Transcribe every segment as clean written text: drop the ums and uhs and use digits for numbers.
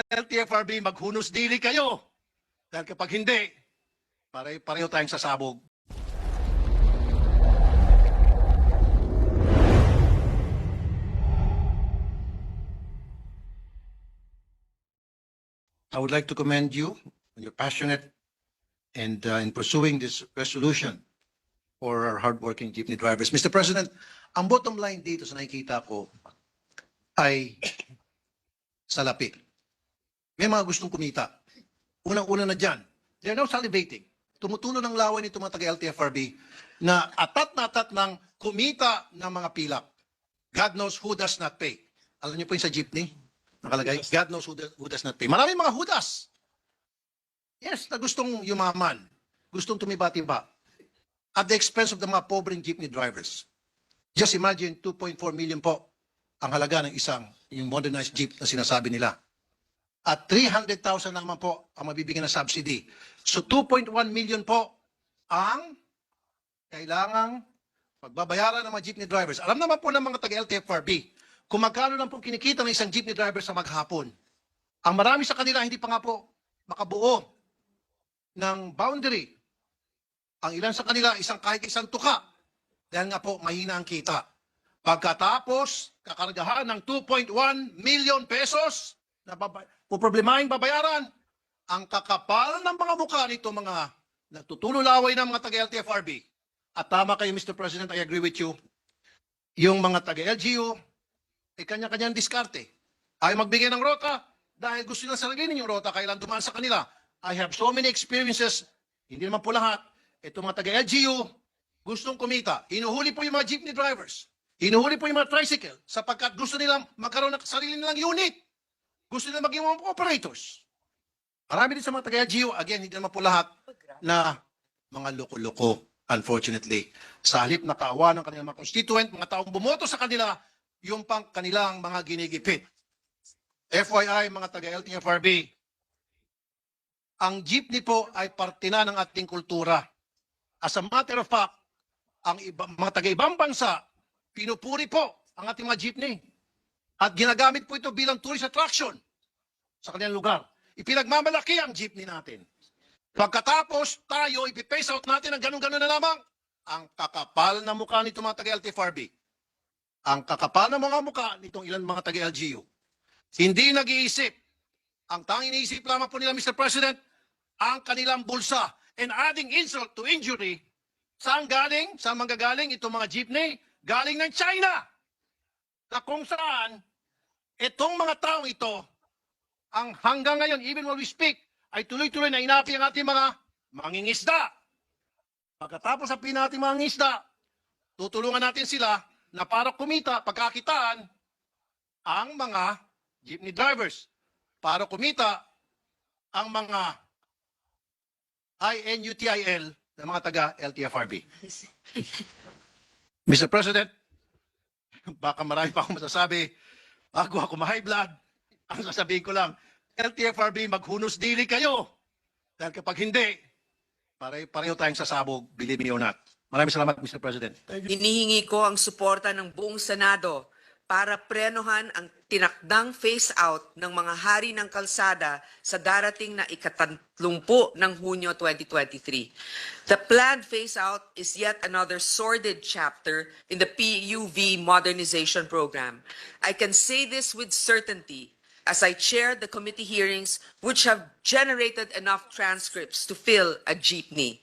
LTFRB, maghunos dili kayo. Dahil kapag hindi, pareho tayong sasabog. I would like to commend you on your passionate and in pursuing this resolution for our hardworking jeepney drivers. Mr. President, ang bottom line dito sa nakikita ko ay salapi. May mga gustong kumita. Unang-una na dyan, they're now salivating. Tumutulo ng laway nito mga taga-LTFRB na atat ng kumita ng mga pilak. God knows who does not pay. Alam niyo po yung sa jeepney? Nakalagay, God knows who does not pay. Maraming mga hudas. Yes, na gustong yumaman. Gustong tumiba-tiba. At the expense of the mga pobreng jeepney drivers. Just imagine, 2.4 million po ang halaga ng isang yung modernized jeep na sinasabi nila. At 300,000 naman po ang mabibigyan na subsidy. So 2.1 million po ang kailangang pagbabayaran ng mga jeepney drivers. Alam naman po ng mga taga-LTFRB kung magkano lang po kinikita ng isang jeepney driver sa maghapon. Ang marami sa kanila hindi pa nga po makabuo ng boundary. Ang ilan sa kanila kahit isang tuka dahil nga po mahina ang kita. Pagkatapos kakargahan ng 2.1 million pesos na poproblemahin babayaran, ang kakapal ng mga mukha nito mga nagtutulolaway ng mga taga-LTFRB. At tama kayo, Mr. President, I agree with you. Yung mga taga-LGU, kanya-kanyang diskarte. Ayaw magbigay ng rota dahil gusto nila saraginin yung rota, kailan dumaan sa kanila. I have so many experiences, hindi naman po lahat. Ito mga taga-LGU, gustong kumita. Hinuhuli po yung mga jeepney drivers. Hinuhuli po yung mga tricycle sapagkat gusto nilang magkaroon ng sarili nilang unit. Gusto nila maging mga operators. Marami din sa mga taga-LGU, again, hindi naman po lahat na mga loko-loko, unfortunately. Sa halip na kaawa ng kanilang mga constituent, mga taong bumoto sa kanila, yung pang kanilang mga ginigipit. FYI, mga taga-LTFRB, ang jeepney po ay parte na ng ating kultura. As a matter of fact, ang mga taga-ibang bansa, pinupuri po ang ating mga jeepney. At ginagamit po ito bilang tourist attraction sa kanilang lugar. Ipinagmamalaki ang jeepney natin. Pagkatapos tayo, ipipace out natin ang ganun-ganun na lamang. Ang kakapal na mukha nito mga taga-LTFRB. Ang kakapal na mga mukha nitong ilan mga taga-LGU. Hindi nag-iisip. Ang tanging iniisip lamang po nila, Mr. President, ang kanilang bulsa. And adding insult to injury, saan galing? Saan manggagaling itong mga jeepney? Galing ng China. Na kung saan, itong mga taong ito, ang hanggang ngayon, even while we speak, ay tuloy-tuloy na inapi ang ating mga mangingisda. Pagkatapos sa nating mga ngisda, tutulungan natin sila na para kumita, pagkakitaan, ang mga jeepney drivers. Para kumita, ang mga INUTIL na mga taga-LTFRB. Mr. President, baka marami pa akong masasabi. Bago ako ma-high blood, ang sasabihin ko lang, LTFRB, maghunos dili kayo. Dahil kapag hindi, pareho tayong sasabog, believe me or not. Maraming salamat, Mr. President. Hinihingi ko ang suporta ng buong Senado para prenohan ang tinakdang phase-out ng mga hari ng kalsada sa darating na ika-30 ng Hunyo 2023. The planned phase-out is yet another sordid chapter in the PUV modernization program. I can say this with certainty as I chaired the committee hearings which have generated enough transcripts to fill a jeepney.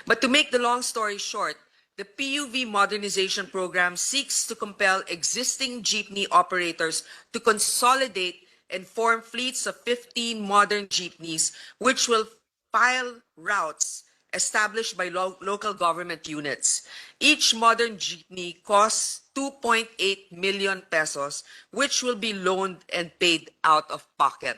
But to make the long story short, the PUV modernization program seeks to compel existing jeepney operators to consolidate and form fleets of 15 modern jeepneys, which will file routes established by local government units. Each modern jeepney costs 2.8 million pesos, which will be loaned and paid out of pocket.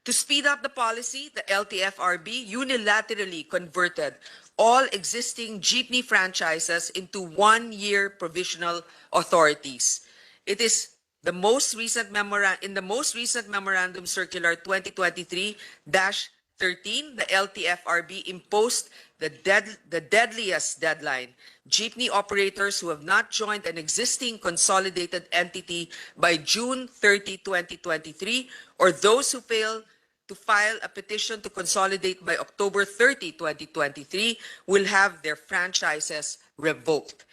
To speed up the policy, the LTFRB unilaterally converted all existing jeepney franchises into one-year provisional authorities. It is in the most recent Memorandum Circular 2023-3 13, the LTFRB imposed the deadliest deadline. Jeepney operators who have not joined an existing consolidated entity by June 30, 2023, or those who fail to file a petition to consolidate by October 30, 2023, will have their franchises revoked.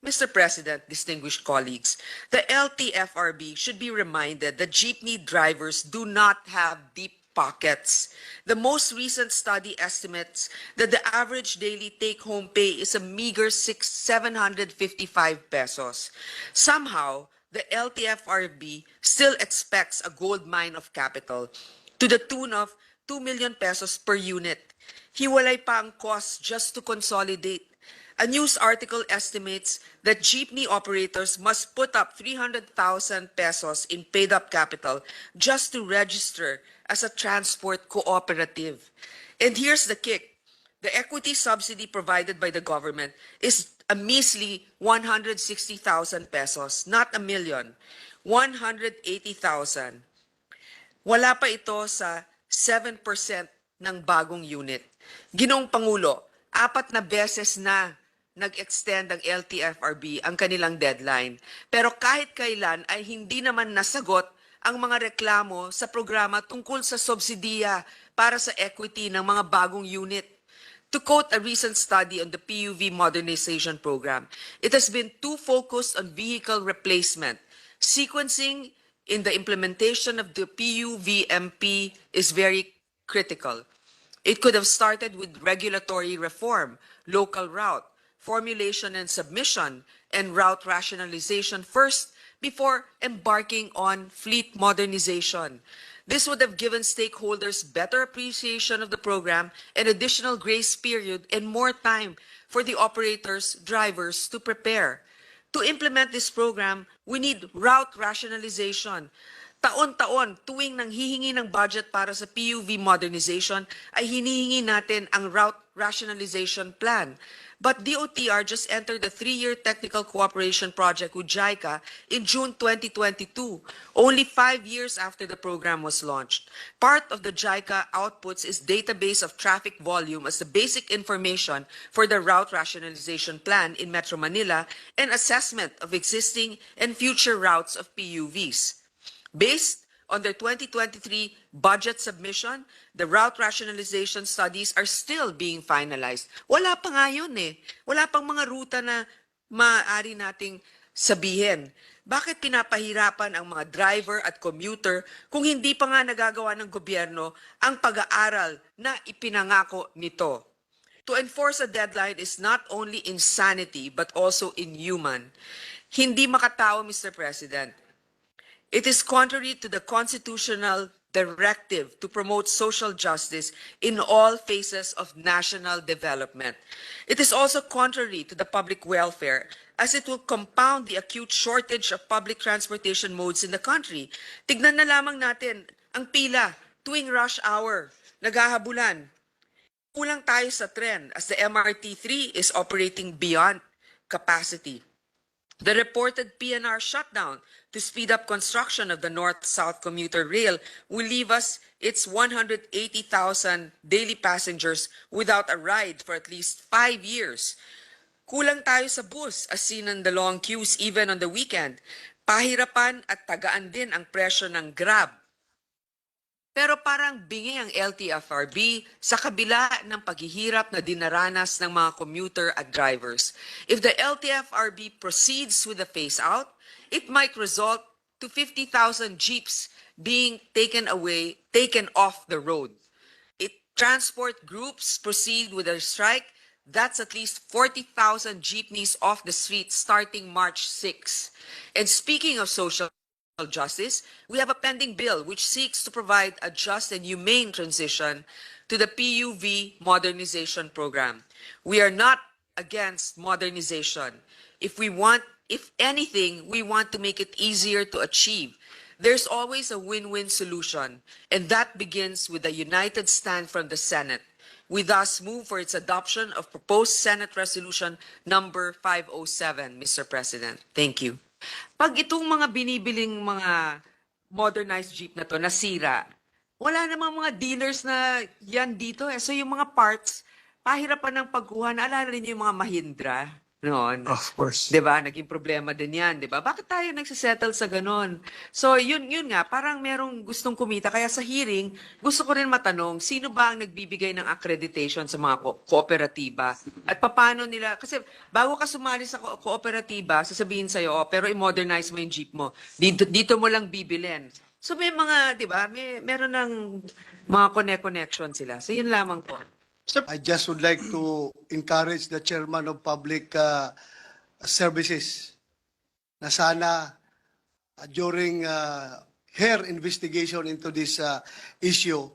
Mr. President, distinguished colleagues, the LTFRB should be reminded that jeepney drivers do not have deep pockets. The most recent study estimates that the average daily take-home pay is a meager 755 pesos. Somehow, the LTFRB still expects a gold mine of capital to the tune of 2 million pesos per unit. Hiwalay pa ang cost just to consolidate. A news article estimates that jeepney operators must put up 300,000 pesos in paid-up capital just to register as a transport cooperative. And here's the kick. The equity subsidy provided by the government is a measly 160,000 pesos, not a million, 180,000. Wala pa ito sa 7% ng bagong unit. Ginoong Pangulo, 4 na beses na nag-extend ang LTFRB ang kanilang deadline. Pero kahit kailan ay hindi naman nasagot ang mga reklamo sa programa tungkol sa subsidiya para sa equity ng mga bagong unit. To quote a recent study on the PUV modernization program, it has been too focused on vehicle replacement. Sequencing in the implementation of the PUVMP is very critical. It could have started with regulatory reform, local route, formulation and submission, and route rationalization first before embarking on fleet modernization. This would have given stakeholders better appreciation of the program, an additional grace period, and more time for the operators, drivers to prepare. To implement this program, we need route rationalization. Taon-taon, tuwing nanghihingi ng budget para sa PUV modernization, ay hinihingi natin ang route rationalization plan. But DOTR just entered a 3-year technical cooperation project with JICA in June 2022, only 5 years after the program was launched. Part of the JICA outputs is database of traffic volume as the basic information for the route rationalization plan in Metro Manila and assessment of existing and future routes of PUVs. Based on their 2023 budget submission, the route rationalization studies are still being finalized. Wala pa nga yun eh. Wala pang mga ruta na maaari nating sabihin. Bakit pinapahirapan ang mga driver at commuter kung hindi pa nga nagagawa ng gobyerno ang pag-aaral na ipinangako nito? To enforce a deadline is not only insanity but also inhuman. Hindi makatao, Mr. President. It is contrary to the constitutional directive to promote social justice in all phases of national development. It is also contrary to the public welfare, as it will compound the acute shortage of public transportation modes in the country. Tignan na lamang natin ang pila tuwing rush hour, naghahabulan. Kulang tayo sa tren as the MRT3 is operating beyond capacity. The reported PNR shutdown to speed up construction of the North-South commuter rail will leave us its 180,000 daily passengers without a ride for at least 5 years. Kulang tayo sa bus as seen in the long queues even on the weekend. Pahirapan at tagaan din ang presyo ng Grab. Pero parang bingi ang LTFRB sa kabila ng paghihirap na dinaranas ng mga commuter at drivers. If the LTFRB proceeds with the phase-out, it might result to 50,000 jeeps being taken off the road. If transport groups proceed with their strike, that's at least 40,000 jeepneys off the street starting March 6. And speaking of social justice, we have a pending bill which seeks to provide a just and humane transition to the PUV modernization program. We are not against modernization. If anything, we want to make it easier to achieve. There's always a win-win solution, and that begins with a united stand from the Senate. We thus move for its adoption of proposed Senate Resolution number 507, Mr. President. Thank you. Pag itong mga binibiling mga modernized jeep na to nasira, wala namang mga dealers na yan dito eh. So yung mga parts, pahirapan ng pagkuha. Naalala rin yung mga Mahindra noon. Of course. 'Di ba? Naging problema din 'yan, 'di ba? Bakit tayo nagse-settle sa ganun? So, yun nga, parang merong gustong kumita kaya sa hearing, gusto ko rin matanong, sino ba ang nagbibigay ng accreditation sa mga kooperatiba? At paano nila kasi bago ka sumali sa kooperatiba, sasabihin sa iyo, oh, pero i-modernize mo yung jeep mo. Dito mo lang bibilin. So may mga, 'di ba? Meron ng mga connection sila. So yun lamang po. I just would like to encourage the chairman of public services na sana during her investigation into this issue,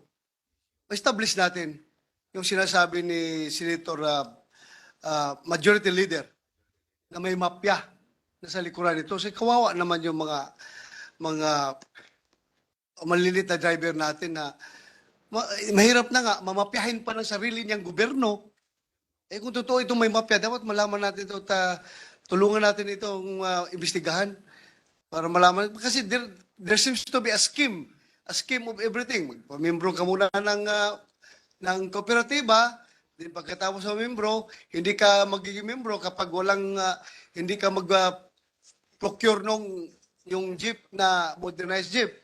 establish natin yung sinasabi ni Senator Majority Leader na may mapya na sa likuran nito. Kasi kawawa naman yung mga maliliit na driver natin na mahirap na nga, mamapyahin pa ng sarili niyang gobyerno. Eh kung totoo itong may mapya, dapat malaman natin ito, tulungan natin itong imbestigahan para malaman. Kasi there seems to be a scheme of everything. Pamembro ka muna ng kooperatiba, din pagkatapos sa membro, hindi ka magiging membro kapag hindi ka mag-procure yung jeep na modernized jeep.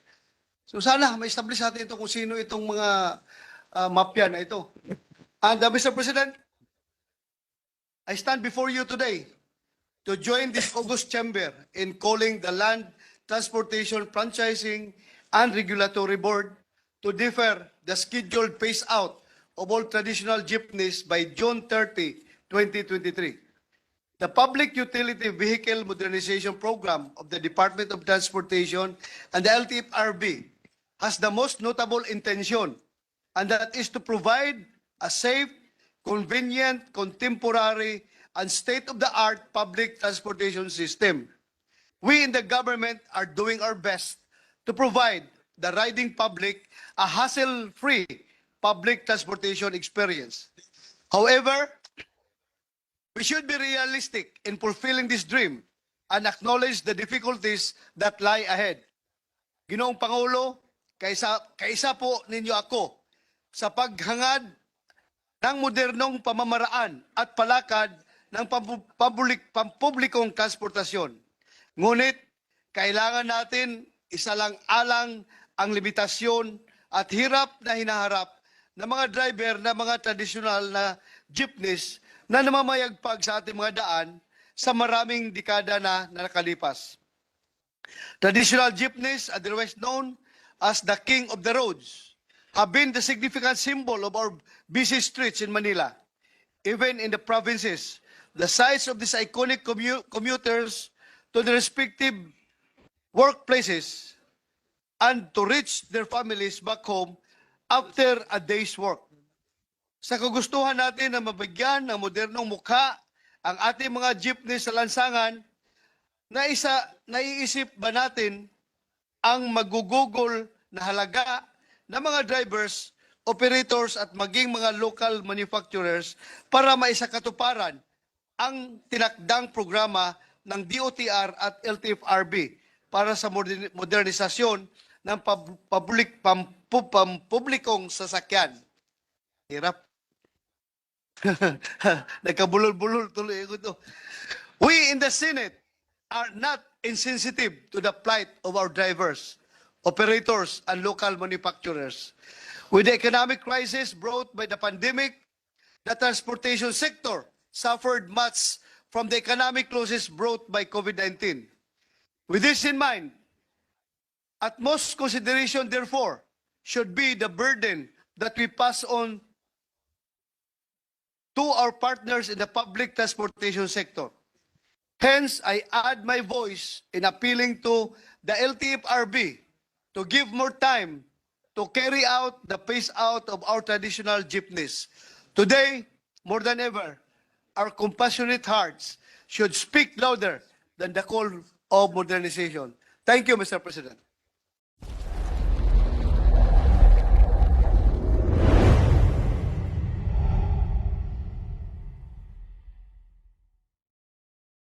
So sana ma-establish natin ito kung sino itong mga mafia na ito. And Mr. President, I stand before you today to join this August chamber in calling the Land Transportation Franchising and Regulatory Board to defer the scheduled phase out of all traditional jeepneys by June 30, 2023. The Public Utility Vehicle Modernization Program of the Department of Transportation and the LTFRB has the most notable intention, and that is to provide a safe, convenient, contemporary, and state-of-the-art public transportation system. We in the government are doing our best to provide the riding public a hassle-free public transportation experience. However, we should be realistic in fulfilling this dream and acknowledge the difficulties that lie ahead. Ginoong Pangulo, kaisa po ninyo ako sa paghangad ng modernong pamamaraan at palakad ng pampublikong transportasyon. Ngunit, kailangan natin isalang-alang ang limitasyon at hirap na hinaharap ng mga driver na mga tradisyonal na jeepneys na namamayagpag sa ating mga daan sa maraming dekada na nakalipas. Traditional jeepneys, otherwise known as the king of the roads, have been the significant symbol of our busy streets in Manila. Even in the provinces, the size of these iconic commuters to their respective workplaces and to reach their families back home after a day's work. Sa kagustuhan natin na mabigyan ng modernong mukha ang ating mga jeepney sa lansangan, naiisip ba natin ang magugugol na halaga ng mga drivers, operators at maging mga local manufacturers para maisakatuparan ang tinakdang programa ng DOTR at LTFRB para sa modernisasyon ng publikong sasakyan. Hirap. Nagkabulol-bulol tuloy ako to. We in the Senate are not insensitive to the plight of our drivers, operators, and local manufacturers. With the economic crisis brought by the pandemic, the transportation sector suffered much from the economic losses brought by COVID-19. With this in mind, utmost consideration, therefore, should be the burden that we pass on to our partners in the public transportation sector. Hence, I add my voice in appealing to the LTFRB to give more time to carry out the phase-out of our traditional jeepneys. Today, more than ever, our compassionate hearts should speak louder than the call of modernization. Thank you, Mr. President.